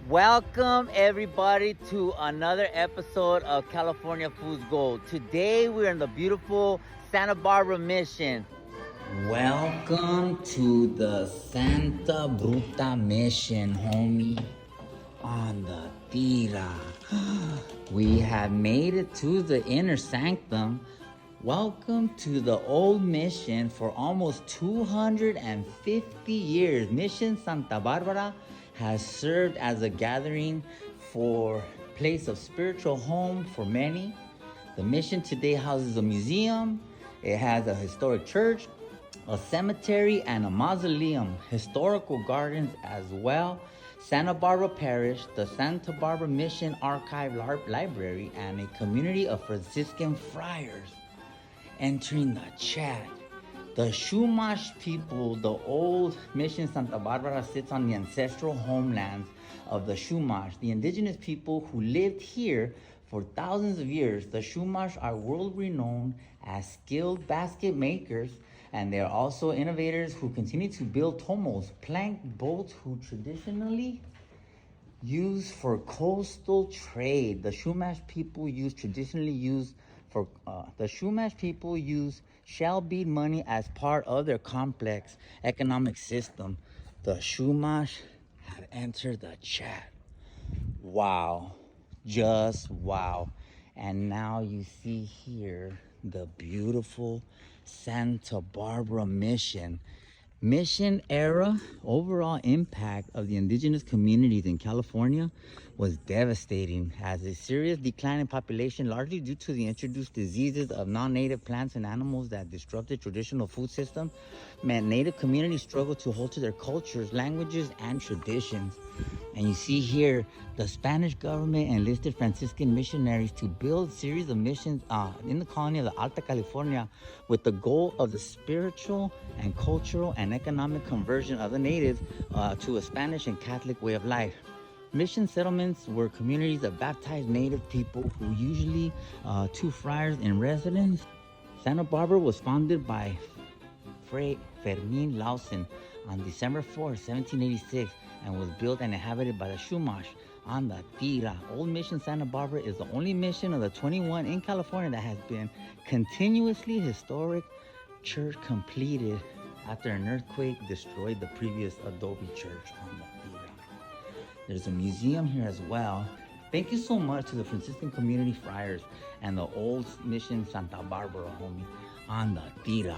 Welcome everybody to another episode of California Foods Gold. Today we're in the beautiful Santa Barbara Mission. Welcome to the Santa Bruta Mission, homie. On the tira. We have made it to the inner sanctum. Welcome to the old mission for almost 250 years. Mission Santa Barbara has served as a gathering for place of spiritual home for many. The mission today houses a museum. It has a historic church, a cemetery, and a mausoleum, historical gardens as well, Santa Barbara Parish, the Santa Barbara Mission Archive Library, and a community of Franciscan friars. Entering the chat, the Chumash people, the old Mission Santa Barbara sits on the ancestral homelands of the Chumash, the indigenous people who lived here for thousands of years. The Chumash are world-renowned as skilled basket makers, and they are also innovators who continue to build tomos, plank boats who traditionally used for coastal trade. The Chumash people use shell bead money as part of their complex economic system. The Chumash have entered the chat. Wow, just wow. And now you see here the beautiful Santa Barbara Mission. Mission era overall impact of the indigenous communities in California was devastating, as a serious decline in population, largely due to the introduced diseases of non-native plants and animals that disrupted traditional food system, meant native communities struggled to hold to their cultures, languages, and traditions. And you see here, the Spanish government enlisted Franciscan missionaries to build a series of missions in the colony of the Alta California with the goal of the spiritual and cultural and economic conversion of the natives to a Spanish and Catholic way of life. Mission settlements were communities of baptized native people who usually two friars in residence. Santa Barbara was founded by Fray Fermin Lawson on December 4, 1786, and was built and inhabited by the Chumash on the Tira. Old Mission Santa Barbara is the only mission of the 21 in California that has been continuously historic church completed after an earthquake destroyed the previous adobe church on the Tira. There's a museum here as well. Thank you so much to the Franciscan Community Friars and the old Mission Santa Barbara, homie, on the Tira.